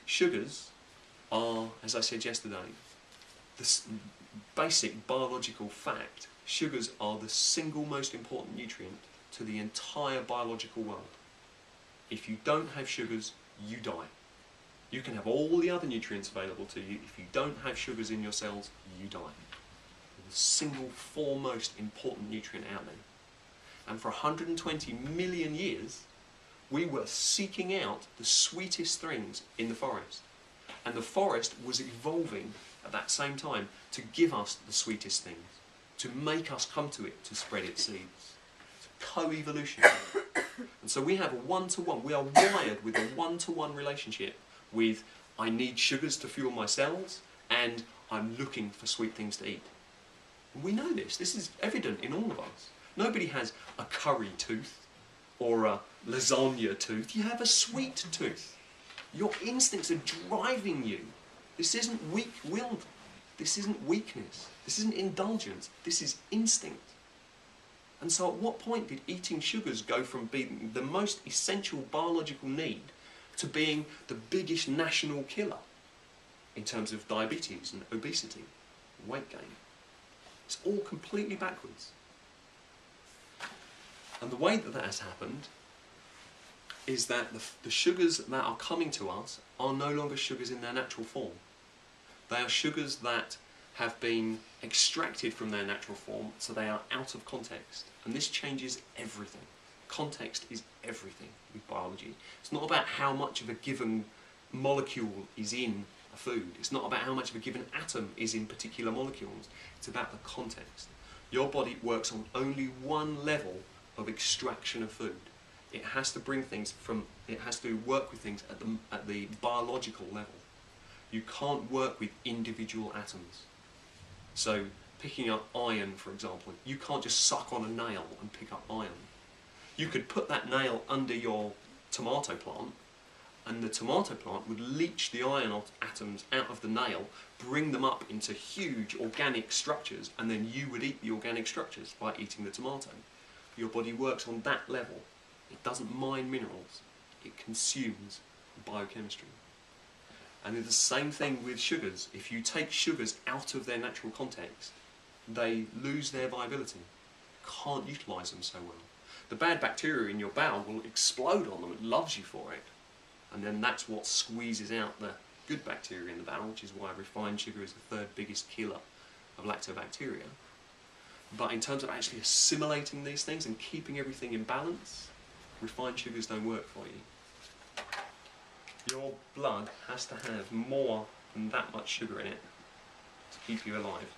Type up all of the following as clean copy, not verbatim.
Sugars are, as I said yesterday, the basic biological fact. Sugars are the single most important nutrient to the entire biological world. If you don't have sugars, you die. You can have all the other nutrients available to you. If you don't have sugars in your cells, you die. They're the single foremost important nutrient out there. And for 120 million years, we were seeking out the sweetest things in the forest. And the forest was evolving at that same time to give us the sweetest things, to make us come to it, to spread its seeds. It's co-evolution. And so we have a one-to-one, we are wired with a one-to-one relationship with I need sugars to fuel my cells and I'm looking for sweet things to eat. And we know this is evident in all of us. Nobody has a curry tooth or a lasagna tooth, you have a sweet tooth. Your instincts are driving you. This isn't weak-willed, this isn't weakness, this isn't indulgence, this is instinct. And so at what point did eating sugars go from being the most essential biological need to being the biggest national killer in terms of diabetes and obesity and weight gain? It's all completely backwards. And the way that that has happened is that the sugars that are coming to us are no longer sugars in their natural form. They are sugars that have been extracted from their natural form, so they are out of context. And this changes everything. Context is everything with biology. It's not about how much of a given molecule is in a food. It's not about how much of a given atom is in particular molecules. It's about the context. Your body works on only one level of extraction of food. It has to bring things from, it has to work with things at the biological level. You can't work with individual atoms. So picking up iron, for example, you can't just suck on a nail and pick up iron. You could put that nail under your tomato plant and the tomato plant would leach the iron atoms out of the nail, bring them up into huge organic structures, and then you would eat the organic structures by eating the tomato. Your body works on that level. It doesn't mine minerals, it consumes biochemistry. And it's the same thing with sugars. If you take sugars out of their natural context, they lose their viability. Can't utilise them so well. The bad bacteria in your bowel will explode on them, it loves you for it. And then that's what squeezes out the good bacteria in the bowel, which is why refined sugar is the third biggest killer of lactobacteria. But in terms of actually assimilating these things and keeping everything in balance, refined sugars don't work for you. Your blood has to have more than that much sugar in it to keep you alive.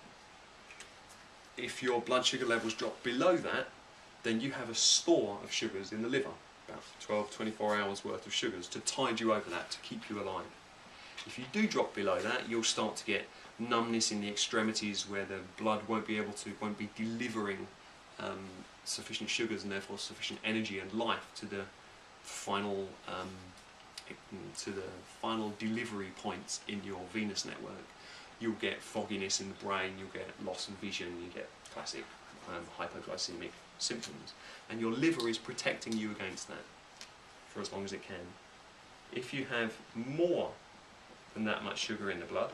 If your blood sugar levels drop below that, then you have a store of sugars in the liver, about 12-24 hours worth of sugars to tide you over that, to keep you alive. If you do drop below that, you'll start to get numbness in the extremities where the blood won't be delivering sufficient sugars and therefore sufficient energy and life to the final delivery points in your venous network. You'll get fogginess in the brain, you'll get loss of vision, you get classic hypoglycemic symptoms, and your liver is protecting you against that for as long as it can. If you have more than that much sugar in the blood,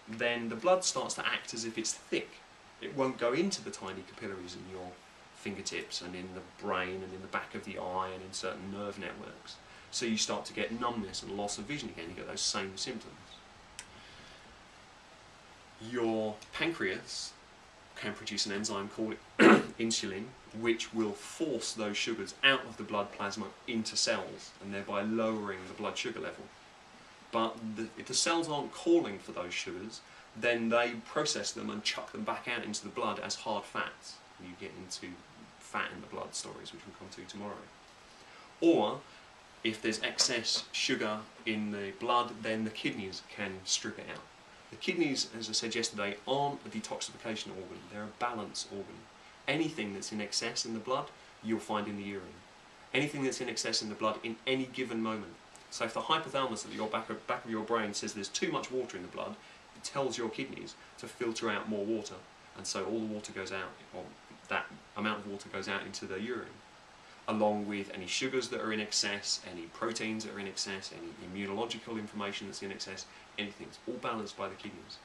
then the blood starts to act as if it's thick. It won't go into the tiny capillaries in your fingertips and in the brain and in the back of the eye and in certain nerve networks. So you start to get numbness and loss of vision again, you get those same symptoms. Your pancreas can produce an enzyme called insulin, which will force those sugars out of the blood plasma into cells and thereby lowering the blood sugar level. But if the cells aren't calling for those sugars, then they process them and chuck them back out into the blood as hard fats. You get into fat in the blood stories, which we'll come to tomorrow. Or, if there's excess sugar in the blood, then the kidneys can strip it out. The kidneys, as I said yesterday, aren't a detoxification organ, they're a balance organ. Anything that's in excess in the blood, you'll find in the urine. Anything that's in excess in the blood in any given moment. So if the hypothalamus at the back of your brain says there's too much water in the blood, it tells your kidneys to filter out more water. And so all the water goes out, or that amount of water goes out into the urine. along with any sugars that are in excess, any proteins that are in excess, any immunological information that's in excess, anything. It's all balanced by the kidneys.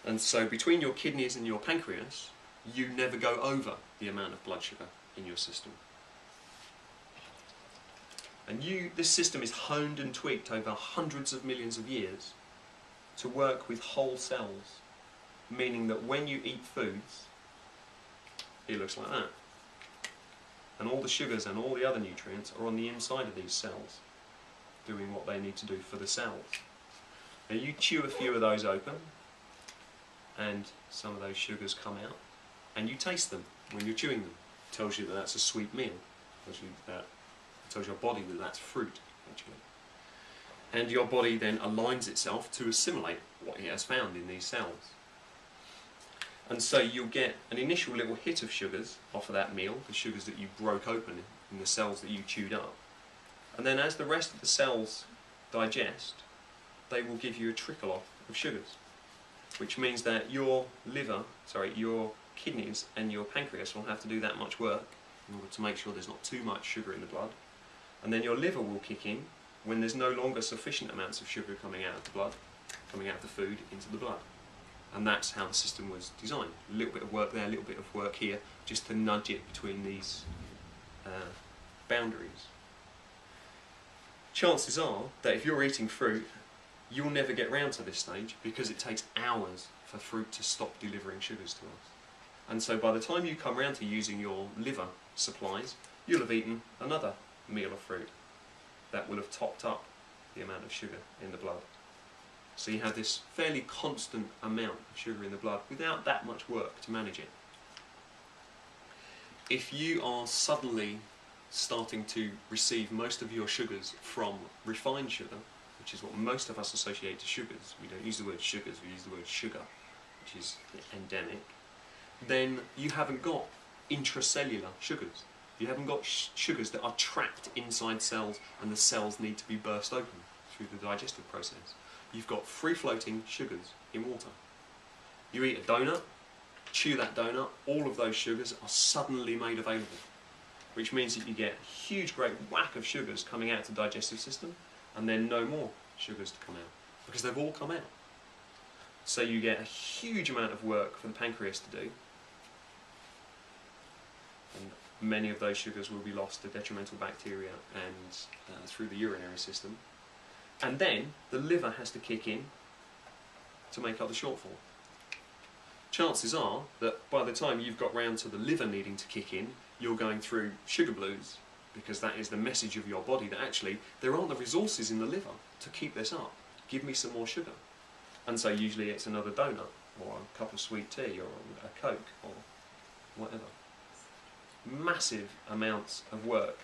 And so between your kidneys and your pancreas, you never go over the amount of blood sugar in your system. And this system is honed and tweaked over hundreds of millions of years to work with whole cells, meaning that when you eat foods, it looks like that. And all the sugars and all the other nutrients are on the inside of these cells, doing what they need to do for the cells. Now you chew a few of those open, and some of those sugars come out, and you taste them when you're chewing them. It tells you that that's a sweet meal. It tells your body that that's fruit, actually. And your body then aligns itself to assimilate what it has found in these cells. And so you'll get an initial little hit of sugars off of that meal, the sugars that you broke open in the cells that you chewed up. And then as the rest of the cells digest, they will give you a trickle off of sugars, which means that your kidneys and your pancreas will have to do that much work in order to make sure there's not too much sugar in the blood. And then your liver will kick in when there's no longer sufficient amounts of sugar coming out of the blood, coming out of the food into the blood. And that's how the system was designed. A little bit of work there, a little bit of work here, just to nudge it between these boundaries. Chances are that if you're eating fruit, you'll never get round to this stage because it takes hours for fruit to stop delivering sugars to us. And so by the time you come round to using your liver supplies, you'll have eaten another meal of fruit that will have topped up the amount of sugar in the blood. So you have this fairly constant amount of sugar in the blood without that much work to manage it. If you are suddenly starting to receive most of your sugars from refined sugar, which is what most of us associate to sugars, we don't use the word sugars, we use the word sugar, which is endemic, then you haven't got intracellular sugars. You haven't got sugars that are trapped inside cells and the cells need to be burst open through the digestive process. You've got free-floating sugars in water. You eat a donut, chew that donut, all of those sugars are suddenly made available, which means that you get a huge, great whack of sugars coming out of the digestive system, and then no more sugars to come out, because they've all come out. So you get a huge amount of work for the pancreas to do, and many of those sugars will be lost to detrimental bacteria and through the urinary system. And then the liver has to kick in to make up the shortfall. Chances are that by the time you've got round to the liver needing to kick in, you're going through sugar blues, because that is the message of your body that actually there aren't the resources in the liver to keep this up. Give me some more sugar. And so usually it's another donut, or a cup of sweet tea, or a Coke, or whatever. Massive amounts of work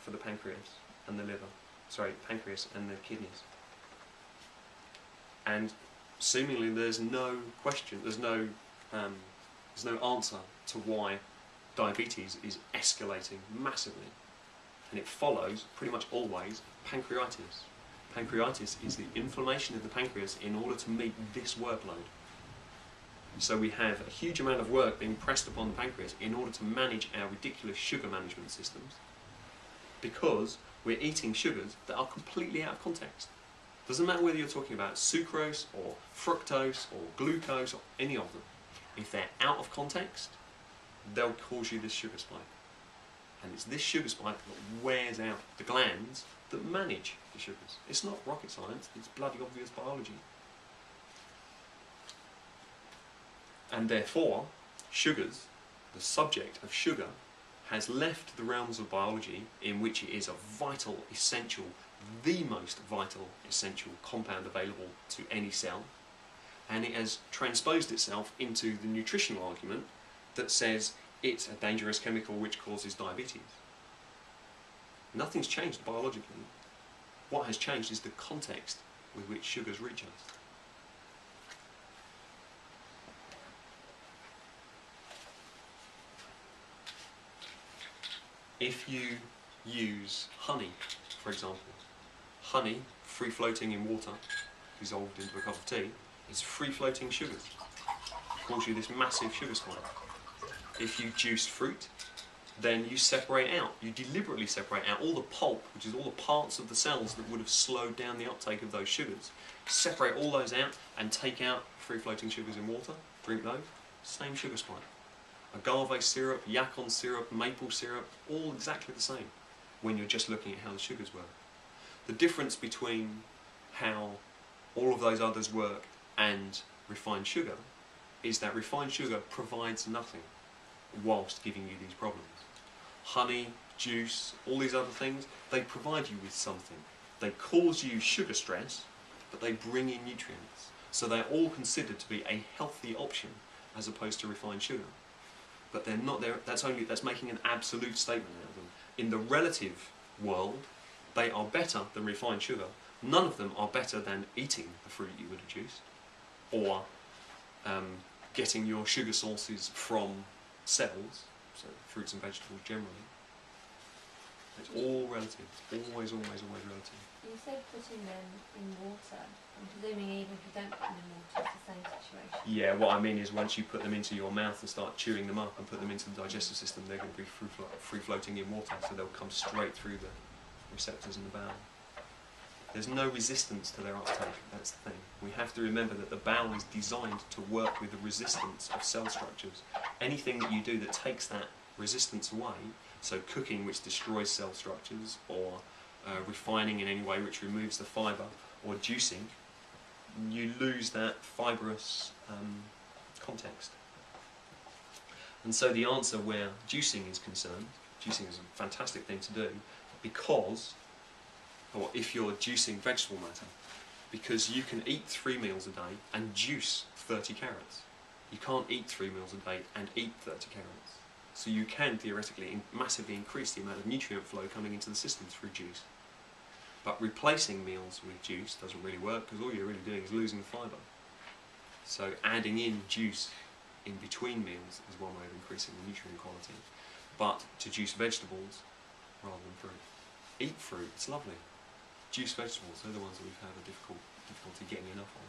for the pancreas and the liver. Pancreas and the kidneys. And seemingly there's no question, there's no answer to why diabetes is escalating massively. And it follows, pretty much always, pancreatitis. Pancreatitis is the inflammation of the pancreas in order to meet this workload. So we have a huge amount of work being pressed upon the pancreas in order to manage our ridiculous sugar management systems, because we're eating sugars that are completely out of context. Doesn't matter whether you're talking about sucrose or fructose or glucose or any of them. If they're out of context, they'll cause you this sugar spike. And it's this sugar spike that wears out the glands that manage the sugars. It's not rocket science, it's bloody obvious biology. And therefore, sugars, the subject of sugar, has left the realms of biology in which it is a vital, essential, the most vital, essential compound available to any cell, and it has transposed itself into the nutritional argument that says it's a dangerous chemical which causes diabetes. Nothing's changed biologically. What has changed is the context with which sugars reach us. If you use honey, for example, honey, free-floating in water, dissolved into a cup of tea, is free-floating sugars. It causes you this massive sugar spike. If you juice fruit, then you separate out, you deliberately separate out all the pulp, which is all the parts of the cells that would have slowed down the uptake of those sugars. Separate all those out and take out free-floating sugars in water, drink those, same sugar spike. Agave syrup, yacon syrup, maple syrup, all exactly the same when you're just looking at how the sugars work. The difference between how all of those others work and refined sugar is that refined sugar provides nothing whilst giving you these problems. Honey, juice, all these other things, they provide you with something. They cause you sugar stress, but they bring in nutrients. So they're all considered to be a healthy option as opposed to refined sugar. But they're not there. That's making an absolute statement out of them. In the relative world, they are better than refined sugar. None of them are better than eating the fruit you would have juiced, or getting your sugar sources from cells, so fruits and vegetables generally. It's all relative. It's always, always, always relative. You said putting them in water. I'm presuming even if you don't put them in water, it's the same situation. Yeah, what I mean is once you put them into your mouth and start chewing them up and put them into the digestive system, they're going to be free-floating in water, so they'll come straight through the receptors in the bowel. There's no resistance to their uptake, that's the thing. We have to remember that the bowel is designed to work with the resistance of cell structures. Anything that you do that takes that resistance away, so cooking which destroys cell structures, or refining in any way which removes the fibre, or juicing, you lose that fibrous context. And so the answer where juicing is concerned, juicing is a fantastic thing to do, because, or if you're juicing vegetable matter, because you can eat 3 meals a day and juice 30 carrots. You can't eat 3 meals a day and eat 30 carrots. So you can theoretically massively increase the amount of nutrient flow coming into the system through juice. But replacing meals with juice doesn't really work, because all you're really doing is losing the fibre. So adding in juice in between meals is one way of increasing the nutrient quality. But to juice vegetables rather than fruit. Eat fruit, it's lovely. Juice vegetables, they're the ones that we've had a difficulty getting enough of.